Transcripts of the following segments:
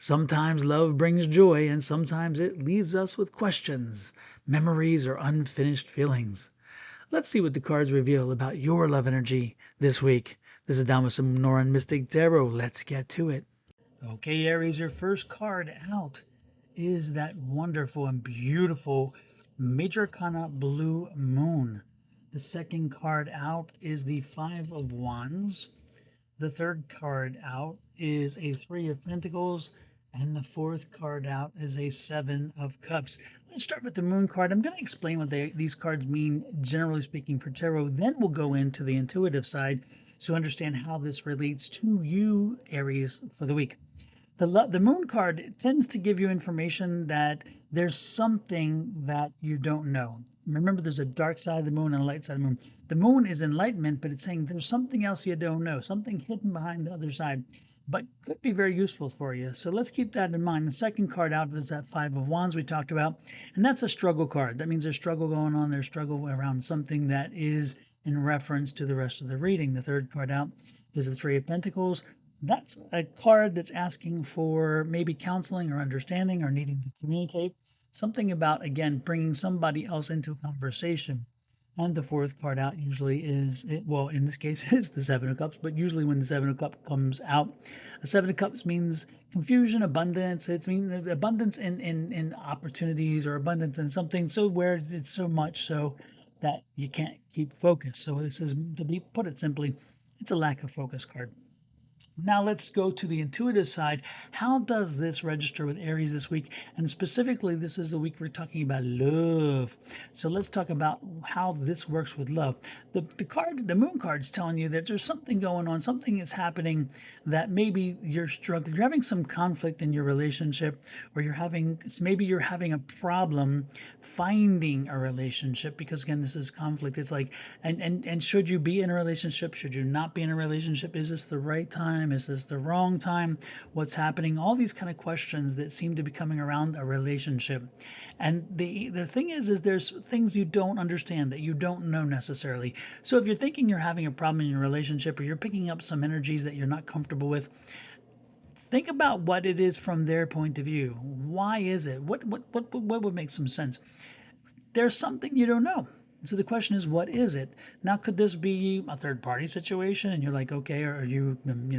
Sometimes love brings joy, and sometimes it leaves us with questions, memories, or unfinished feelings. Let's see what the cards reveal about your love energy this week. This is Dama Noran Mystic Tarot. Let's get to it. Okay, Aries, your first card out is that wonderful and beautiful Major Arcana Blue Moon. The second card out is the Five of Wands. The third card out is a Three of Pentacles, and the fourth card out is a Seven of Cups. Let's start with the Moon card. I'm going to explain what these cards mean, generally speaking, for tarot. Then we'll go into the intuitive side so understand how this relates to you, Aries, for the week. The Moon card tends to give you information that there's something that you don't know. Remember, there's a dark side of the moon and a light side of the moon. The moon is enlightenment, but it's saying there's something else you don't know, something hidden behind the other side, but could be very useful for you. So let's keep that in mind. The second card out was that Five of Wands we talked about, and that's a struggle card. That means there's struggle going on. There's struggle around something that is in reference to the rest of the reading. The third card out is the Three of Pentacles. That's a card that's asking for maybe counseling or understanding or needing to communicate. Something about, again, bringing somebody else into a conversation. And the fourth card out usually is, well, in this case, is the Seven of Cups, but usually when the Seven of Cups comes out, a Seven of Cups means confusion, abundance. It means abundance in opportunities or abundance in something so where it's so much so that you can't keep focus. So this is, to be put it simply, it's a lack of focus card. Now let's go to the intuitive side. How does this register with Aries this week? And specifically, this is a week we're talking about love. So let's talk about how this works with love. The moon card is telling you that there's something going on, something is happening that maybe you're struggling, you're having some conflict in your relationship, or maybe you're having a problem finding a relationship because again, this is conflict. It's like, and should you be in a relationship? Should you not be in a relationship? Is this the right time? Is this the wrong time? What's happening? All these kind of questions that seem to be coming around a relationship. And the thing is there's things you don't understand that you don't know necessarily. So if you're thinking you're having a problem in your relationship or you're picking up some energies that you're not comfortable with, think about what it is from their point of view. Why is it? What would make some sense? There's something you don't know. So the question is, what is it? Now, could this be a third party situation and you're like, okay, are you,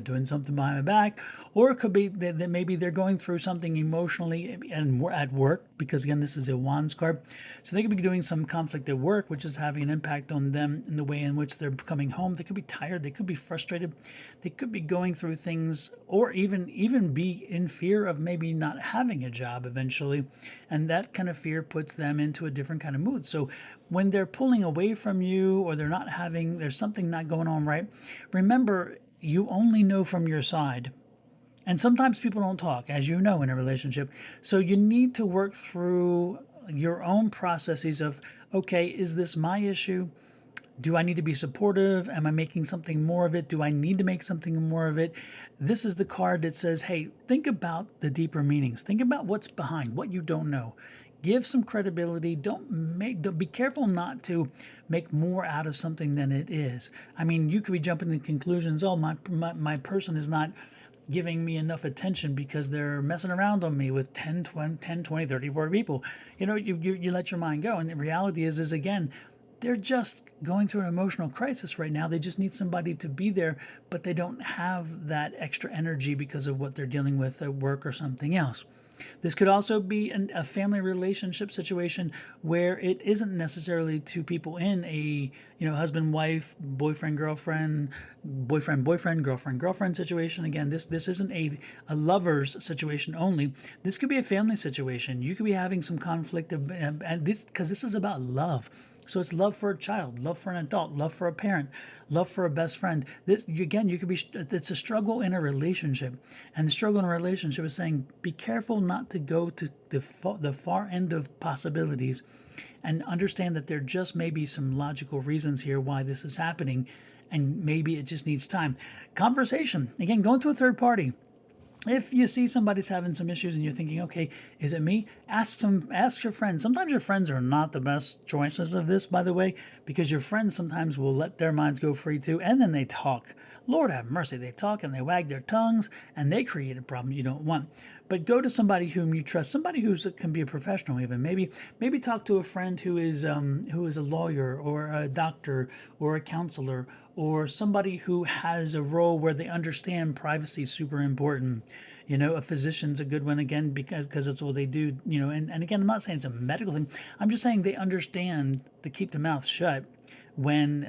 doing something behind my back? Or it could be that maybe they're going through something emotionally and at work, because again, this is a Wands card. So they could be doing some conflict at work, which is having an impact on them in the way in which they're coming home. They could be tired. They could be frustrated. They could be going through things, or even be in fear of maybe not having a job eventually. And that kind of fear puts them into a different kind of mood. So when they're pulling away from you or there's something not going on right, remember, you only know from your side. And sometimes people don't talk, as you know, in a relationship. So you need to work through your own processes of, okay, is this my issue? Do I need to be supportive? Am I making something more of it? Do I need to make something more of it? This is the card that says, hey, think about the deeper meanings. Think about what's behind, what you don't know. Give some credibility. Don't be careful not to make more out of something than it is. I mean, you could be jumping to conclusions. Oh, my person is not giving me enough attention because they're messing around on me with 20, 30, 40 people. You let your mind go. And the reality is again, they're just going through an emotional crisis right now. They just need somebody to be there, but they don't have that extra energy because of what they're dealing with at work or something else. This could also be a family relationship situation where it isn't necessarily two people in a, husband, wife, boyfriend, girlfriend, girlfriend, girlfriend situation. Again, this isn't a lover's situation only. This could be a family situation. You could be having some conflict, and because this is about love. So it's love for a child, love for an adult, love for a parent, love for a best friend. This again, it's a struggle in a relationship, and the struggle in a relationship is saying, be careful not to go to the far end of possibilities, and understand that there just may be some logical reasons here why this is happening, and maybe it just needs time. Conversation again, going to a third party. If you see somebody's having some issues and you're thinking, okay, is it me? Ask your friends. Sometimes your friends are not the best choices of this, by the way, because your friends sometimes will let their minds go free too, and then they talk. Lord have mercy, they talk and they wag their tongues, and they create a problem you don't want. But go to somebody whom you trust, somebody who can be a professional even. Maybe talk to a friend who is a lawyer or a doctor or a counselor or somebody who has a role where they understand privacy is super important. A physician's a good one again because that's what they do. And again, I'm not saying it's a medical thing. I'm just saying they understand to keep the mouth shut when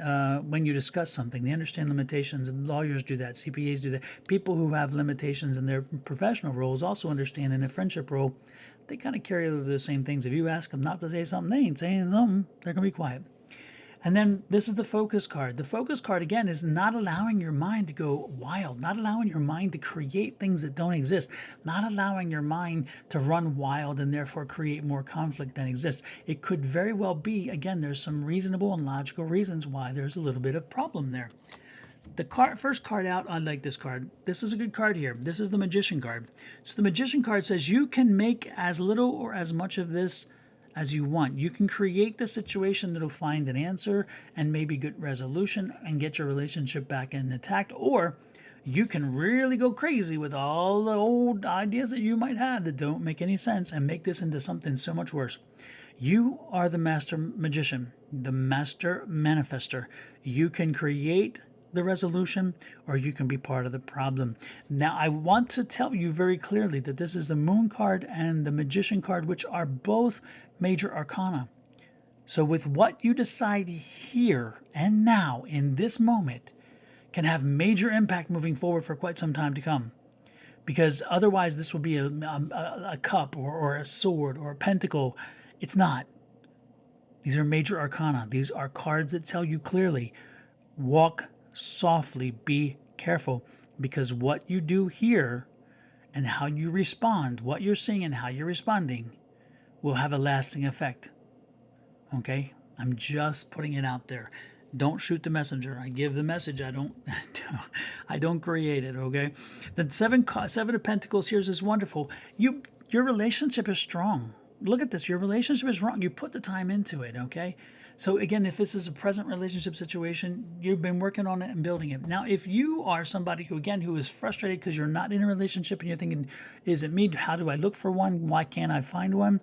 you discuss something. They understand limitations, and lawyers do that, CPAs do that. People who have limitations in their professional roles also understand in a friendship role. They kind of carry over the same things. If you ask them not to say something, they ain't saying something. They're gonna be quiet. And then this is the focus card. The focus card, again, is not allowing your mind to go wild, not allowing your mind to create things that don't exist, not allowing your mind to run wild and therefore create more conflict than exists. It could very well be, again, there's some reasonable and logical reasons why there's a little bit of problem there. First card out, I like this card. This is a good card here. This is the Magician card. So the Magician card says you can make as little or as much of this as you want. You can create the situation that'll find an answer and maybe good resolution and get your relationship back intact, or you can really go crazy with all the old ideas that you might have that don't make any sense and make this into something so much worse. You are the master magician, the master manifester. You can create the resolution or you can be part of the problem. Now, I want to tell you very clearly that this is the Moon card and the Magician card, which are both major arcana. So, with what you decide here and now in this moment, can have major impact moving forward for quite some time to come. Because otherwise, this will be a cup or a sword or a pentacle. It's not. These are major arcana. These are cards that tell you clearly walk softly, be careful, because what you do here and how you respond, what you're seeing and how you're responding, will have a lasting effect. Okay? I'm just putting it out there. Don't shoot the messenger. I give the message. I don't I don't create it, okay? The seven of pentacles here is wonderful. Your relationship is strong. Look at this. Your relationship is wrong. You put the time into it, okay? So again, if this is a present relationship situation, you've been working on it and building it. Now, if you are somebody who is frustrated because you're not in a relationship and you're thinking, is it me? How do I look for one? Why can't I find one?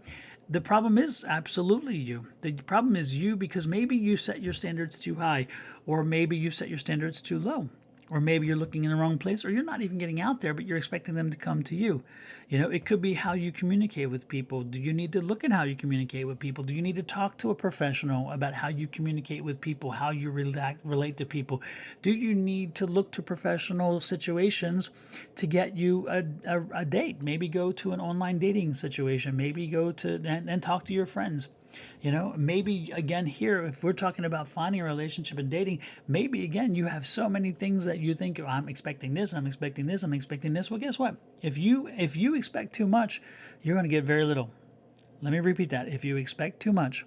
The problem is absolutely you. The problem is you because maybe you set your standards too high, or maybe you set your standards too low, or maybe you're looking in the wrong place, or you're not even getting out there, but you're expecting them to come to you. It could be how you communicate with people. Do you need to look at how you communicate with people? Do you need to talk to a professional about how you communicate with people, how you relate to people? Do you need to look to professional situations to get you a date? Maybe go to an online dating situation. Maybe go to and talk to your friends. Maybe again here, if we're talking about finding a relationship and dating, maybe again you have so many things that you think, oh, I'm expecting this, I'm expecting this, I'm expecting this. Well, guess what? If you expect too much, you're going to get very little. Let me repeat that. If you expect too much,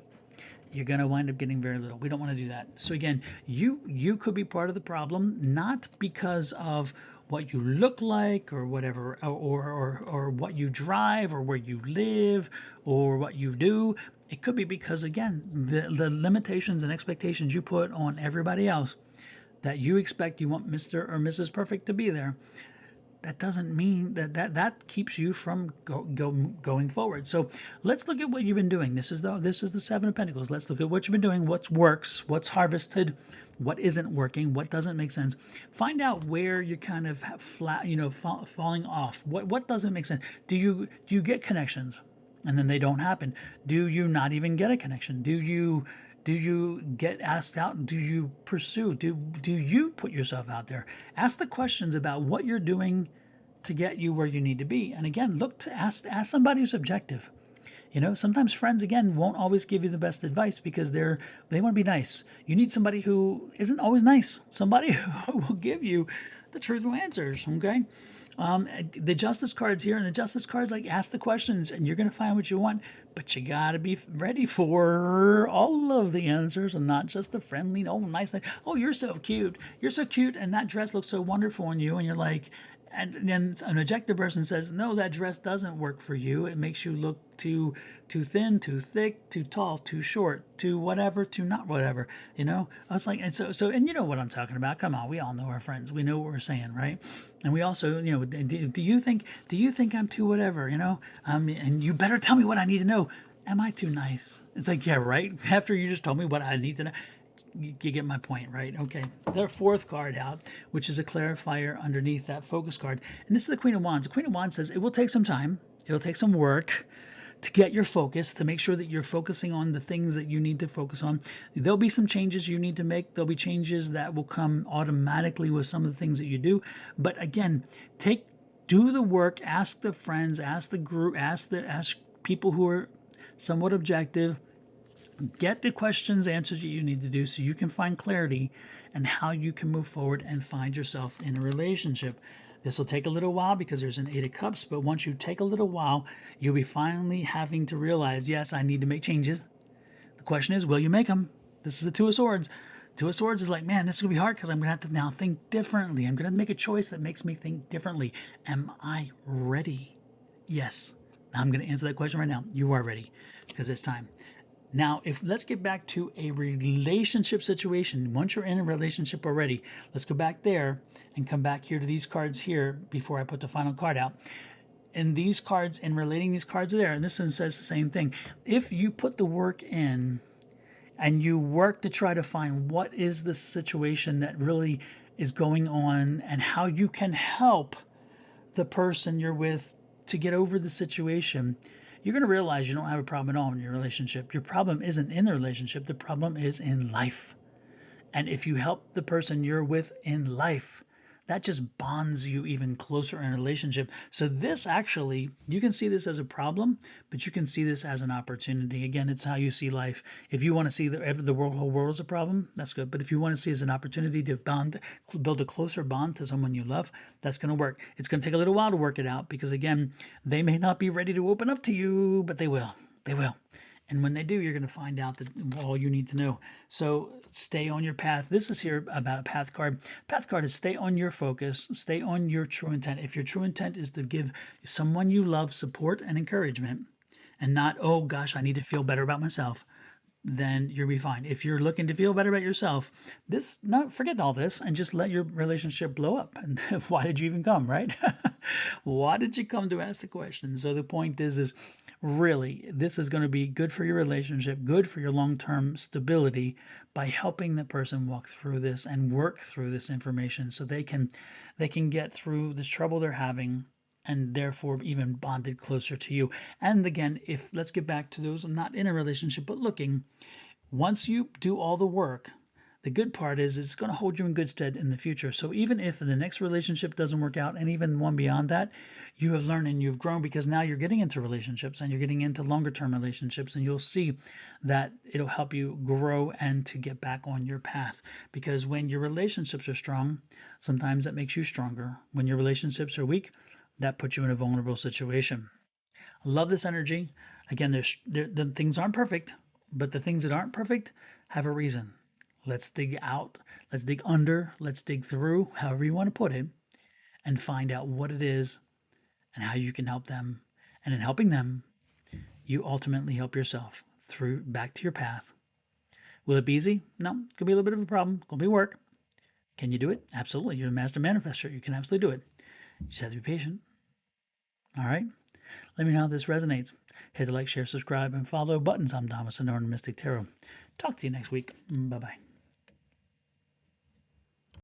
you're going to wind up getting very little. We don't want to do that. So again, you could be part of the problem, not because of what you look like or whatever, or what you drive or where you live or what you do. It could be because again, the limitations and expectations you put on everybody else, that you expect you want Mr. or Mrs. Perfect to be there. That doesn't mean that keeps you from going forward. So let's look at what you've been doing. This is the Seven of Pentacles. Let's look at what you've been doing. What works? What's harvested? What isn't working? What doesn't make sense? Find out where you're kind of flat, falling off. What doesn't make sense? Do you get connections, and then they don't happen? Do you not even get a connection? Do you get asked out? Do you pursue? Do you put yourself out there? Ask the questions about what you're doing to get you where you need to be. And again, look to ask somebody who's objective. Sometimes friends again won't always give you the best advice because they want to be nice. You need somebody who isn't always nice. Somebody who will give you the truthful answers. Okay. The justice cards here, and the justice cards like ask the questions, and you're gonna find what you want, but you gotta be ready for all of the answers and not just the friendly, oh nice thing. Oh, you're so cute, and that dress looks so wonderful on you, and you're like, And then an objective person says, no, that dress doesn't work for you. It makes you look too thin, too thick, too tall, too short, too whatever, too not whatever. I was like, and and you know what I'm talking about. Come on, we all know our friends. We know what we're saying, right? And we also, do you think I'm too whatever? And you better tell me what I need to know. Am I too nice? It's like, yeah, right. After you just told me what I need to know, you get my point, right? Okay. Their fourth card out, which is a clarifier underneath that focus card. And this is the Queen of Wands. The Queen of Wands says it will take some time, it'll take some work to get your focus, to make sure that you're focusing on the things that you need to focus on. There'll be some changes you need to make. There'll be changes that will come automatically with some of the things that you do. But again, do the work, ask the friends, ask the group, ask people who are somewhat objective. Get the questions answered that you need to do so you can find clarity and how you can move forward and find yourself in a relationship. This will take a little while because there's an Eight of Cups, but once you take a little while, you'll be finally having to realize, yes, I need to make changes. The question is, will you make them? This is the Two of Swords. Two of Swords is like, man, this is going to be hard because I'm going to have to now think differently. I'm going to make a choice that makes me think differently. Am I ready? Yes. I'm going to answer that question right now. You are ready because it's time. Now, let's get back to a relationship situation. Once you're in a relationship already, let's go back there and come back here to these cards here before I put the final card out. And these cards, and relating these cards there, and this one says the same thing. If you put the work in and you work to try to find what is the situation that really is going on and how you can help the person you're with to get over the situation, you're going to realize you don't have a problem at all in your relationship. Your problem isn't in the relationship, the problem is in life. And if you help the person you're with in life, that just bonds you even closer in a relationship. So this actually, you can see this as a problem, but you can see this as an opportunity. Again, it's how you see life. If you want to see the whole world as a problem, that's good. But if you want to see it as an opportunity to build a closer bond to someone you love, that's going to work. It's going to take a little while to work it out because, again, they may not be ready to open up to you, but they will. They will. And when they do, you're going to find out that all you need to know. So stay on your path. This is here about a path card. Path card is stay on your focus, stay on your true intent. If your true intent is to give someone you love support and encouragement and not, oh gosh, I need to feel better about myself, then you'll be fine. If you're looking to feel better about yourself, forget all this and just let your relationship blow up. And why did you even come, right? Why did you come to ask the question? So the point is really, this is going to be good for your relationship, good for your long-term stability by helping the person walk through this and work through this information so they can get through this trouble they're having and therefore even bonded closer to you. And again, if let's get back to those not in a relationship but looking, once you do all the work, the good part is it's going to hold you in good stead in the future. So even if the next relationship doesn't work out and even one beyond that, you have learned and you've grown because now you're getting into relationships and you're getting into longer term relationships, and you'll see that it'll help you grow and to get back on your path. Because when your relationships are strong, sometimes that makes you stronger. When your relationships are weak, that puts you in a vulnerable situation. I love this energy. Again, the things aren't perfect, but the things that aren't perfect have a reason. Let's dig out, let's dig under, let's dig through, however you want to put it, and find out what it is and how you can help them. And in helping them, you ultimately help yourself through back to your path. Will it be easy? No, it could be a little bit of a problem. It's going to be work. Can you do it? Absolutely. You're a master manifester. You can absolutely do it. You just have to be patient. All right. Let me know how this resonates. Hit the like, share, subscribe, and follow buttons. I'm Thomas, the Northern Mystic Tarot. Talk to you next week. Bye bye.